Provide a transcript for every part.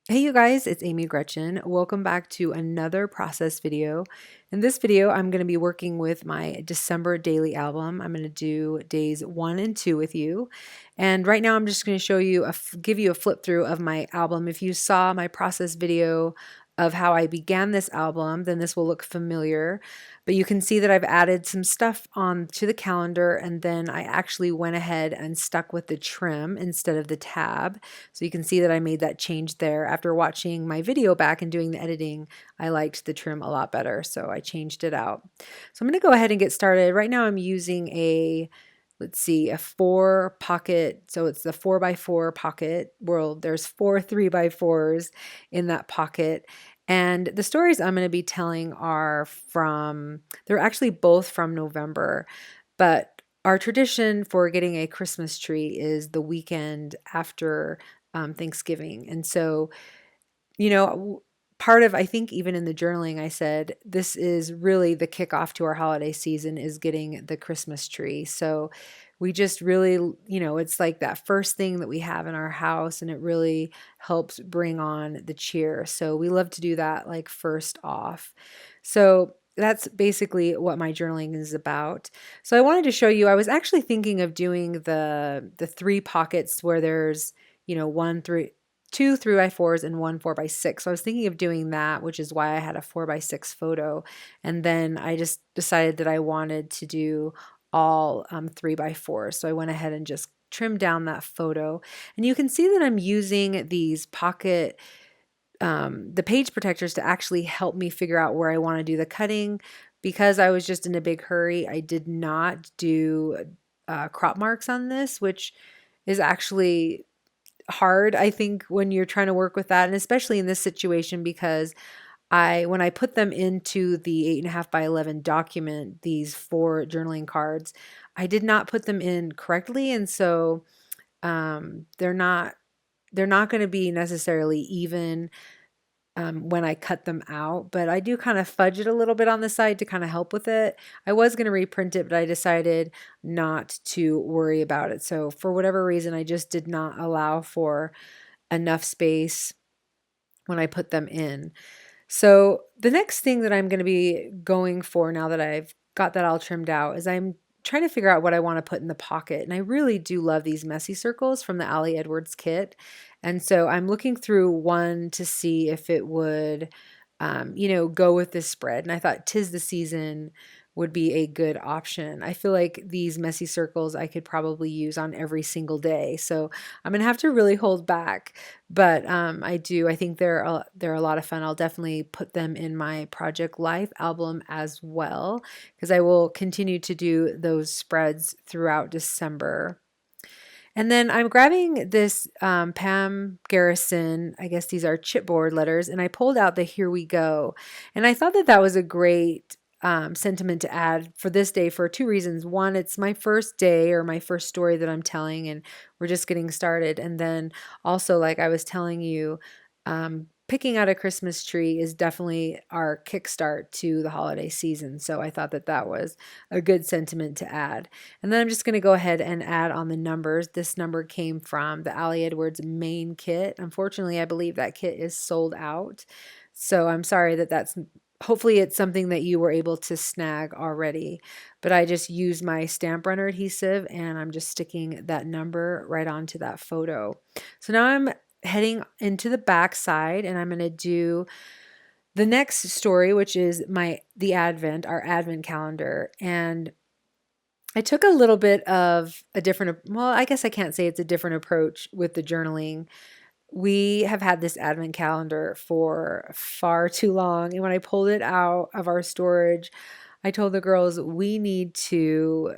Hey you guys, it's Amy Gretchen. Welcome back to another process video. In this video, I'm going to be working with my December daily album. I'm going to do days 1 and 2 with you. And right now I'm just going to show you, give you a flip through of my album. If you saw my process video of how I began this album, then this will look familiar. But you can see that I've added some stuff on to the calendar, and then I actually went ahead and stuck with the trim instead of the tab. So you can see that I made that change there. After watching my video back and doing the editing, I liked the trim a lot better, so I changed it out. So I'm going to go ahead and get started. Right now I'm using a, let's see, a 4 pocket. So it's the 4x4 pocket. Well, there's 4 3x4s in that pocket. And the stories I'm going to be telling are they're actually both from November, but our tradition for getting a Christmas tree is the weekend after Thanksgiving. And so, you know, part of, I think even in the journaling, I said, this is really the kickoff to our holiday season is getting the Christmas tree. So we just really, it's like that first thing that we have in our house, and it really helps bring on the cheer. So we love to do that like first off. So that's basically what my journaling is about. So I wanted to show you, I was actually thinking of doing the 3 pockets where there's, one, three, 2 3x4s and 1 4x6. So I was thinking of doing that, which is why I had a 4x6 photo. And then I just decided that I wanted to do all 3x4s. So I went ahead and just trimmed down that photo. And you can see that I'm using these the page protectors to actually help me figure out where I want to do the cutting. Because I was just in a big hurry, I did not do crop marks on this, which is actually hard, I think, when you're trying to work with that, and especially in this situation, because when I put them into the 8.5 by 11 document, these 4 journaling cards, I did not put them in correctly, and so they're not going to be necessarily even when I cut them out, but I do kind of fudge it a little bit on the side to kind of help with it. I was going to reprint it, but I decided not to worry about it. So for whatever reason, I just did not allow for enough space when I put them in. So the next thing that I'm going to be going for now that I've got that all trimmed out is I'm trying to figure out what I want to put in the pocket. And I really do love these messy circles from the Ali Edwards kit. And so I'm looking through one to see if it would, go with this spread. And I thought "'Tis the Season" would be a good option. I feel like these messy circles I could probably use on every single day. So I'm gonna have to really hold back, but I think they're a lot of fun. I'll definitely put them in my Project Life album as well, because I will continue to do those spreads throughout December. And then I'm grabbing this Pam Garrison, I guess these are chipboard letters, and I pulled out the "Here We Go." And I thought that that was a great sentiment to add for this day for 2 reasons. One, it's my first day or my first story that I'm telling, and we're just getting started. And then also, like I was telling you, picking out a Christmas tree is definitely our kickstart to the holiday season. So I thought that that was a good sentiment to add. And then I'm just going to go ahead and add on the numbers. This number came from the Ali Edwards main kit. Unfortunately, I believe that kit is sold out. So I'm sorry hopefully it's something that you were able to snag already. But I just used my stamp runner adhesive, and I'm just sticking that number right onto that photo. So now I'm heading into the back side, and I'm going to do the next story, which is our Advent calendar. And I took a little bit of a different, well, I guess I can't say it's a different approach with the journaling. We have had this Advent calendar for far too long. And when I pulled it out of our storage, I told the girls we need to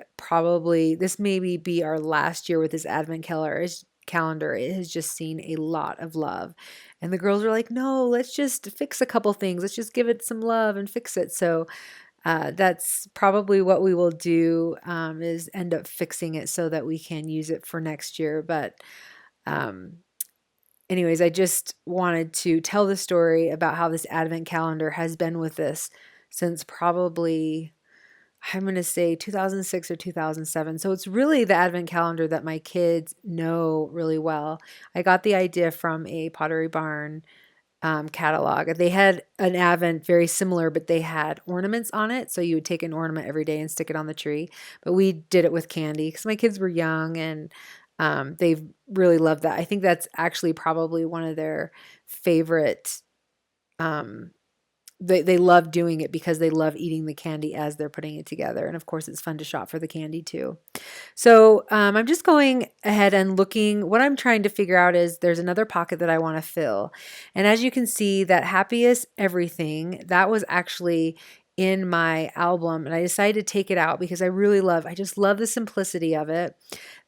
this maybe be our last year with this Advent calendar. It has just seen a lot of love. And the girls were like, no, let's just fix a couple things. Let's just give it some love and fix it. So that's probably what we will do, is end up fixing it so that we can use it for next year. But um, anyways, I just wanted to tell the story about how this Advent calendar has been with us since probably, I'm going to say 2006 or 2007. So it's really the advent calendar that my kids know really well. I got the idea from a Pottery Barn catalog. They had an advent very similar, but they had ornaments on it. So you would take an ornament every day and stick it on the tree. But we did it with candy because my kids were young and they've really loved that. I think that's actually probably one of their favorite. They love doing it because they love eating the candy as they're putting it together. And of course, it's fun to shop for the candy too. So I'm just going ahead and looking. What I'm trying to figure out is there's another pocket that I want to fill. And as you can see, that happiest everything, that was actually in my album. And I decided to take it out because I just love the simplicity of it.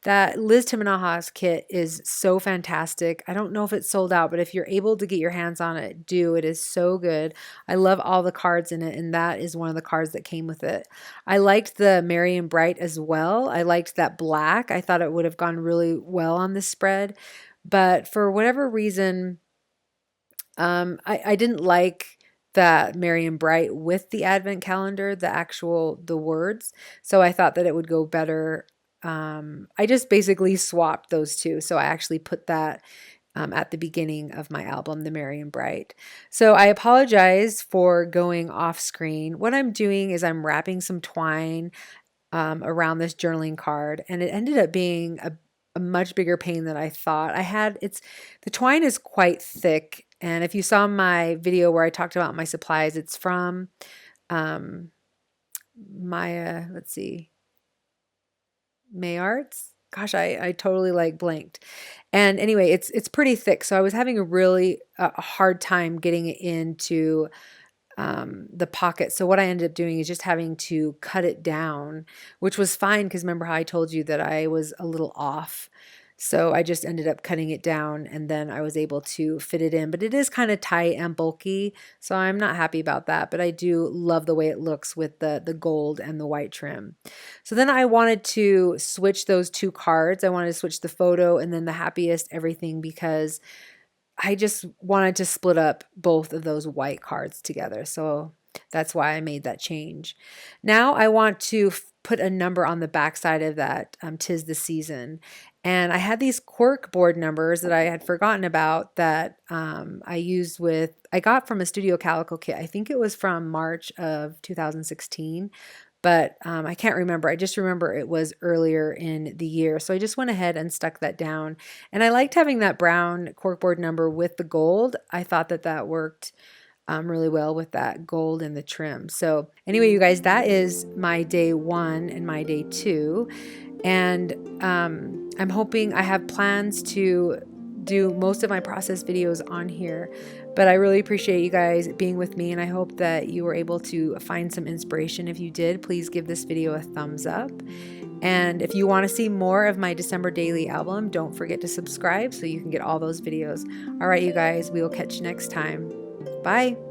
That Liz Timanaha's kit is so fantastic. I don't know if it's sold out, but if you're able to get your hands on it, do. It is so good. I love all the cards in it, and that is one of the cards that came with it. I liked the Merry and Bright as well. I liked that black. I thought it would have gone really well on this spread, but for whatever reason, I didn't like that Merry and Bright with the advent calendar, the words. So I thought that it would go better. I just basically swapped those two. So I actually put that at the beginning of my album, The Merry and Bright. So I apologize for going off screen. What I'm doing is I'm wrapping some twine around this journaling card, and it ended up being a much bigger pain than I thought. The twine is quite thick, and if you saw my video where I talked about my supplies, it's from let's see, Mayarts. Gosh, I totally like blanked. And anyway, it's pretty thick, so I was having a really hard time getting it into the pocket. So what I ended up doing is just having to cut it down, which was fine because remember how I told you that I was a little off. So I just ended up cutting it down and then I was able to fit it in. But it is kind of tight and bulky, so I'm not happy about that. But I do love the way it looks with the gold and the white trim. So then I wanted to switch those two cards. I wanted to switch the photo and then the happiest everything because I just wanted to split up both of those white cards together. So that's why I made that change. Now I want to put a number on the back side of that 'Tis the Season. And I had these cork board numbers that I had forgotten about that I got from a Studio Calico kit. I think it was from March of 2016. But I can't remember. I just remember it was earlier in the year. So I just went ahead and stuck that down. And I liked having that brown corkboard number with the gold. I thought that worked really well with that gold and the trim. So anyway, you guys, that is my day 1 and my day 2. And I'm hoping I have plans to do most of my process videos on here, but I really appreciate you guys being with me, and I hope that you were able to find some inspiration. If you did, please give this video a thumbs up, and if you want to see more of my December daily album, don't forget to subscribe so you can get all those videos. All right, you guys, we will catch you next time. Bye.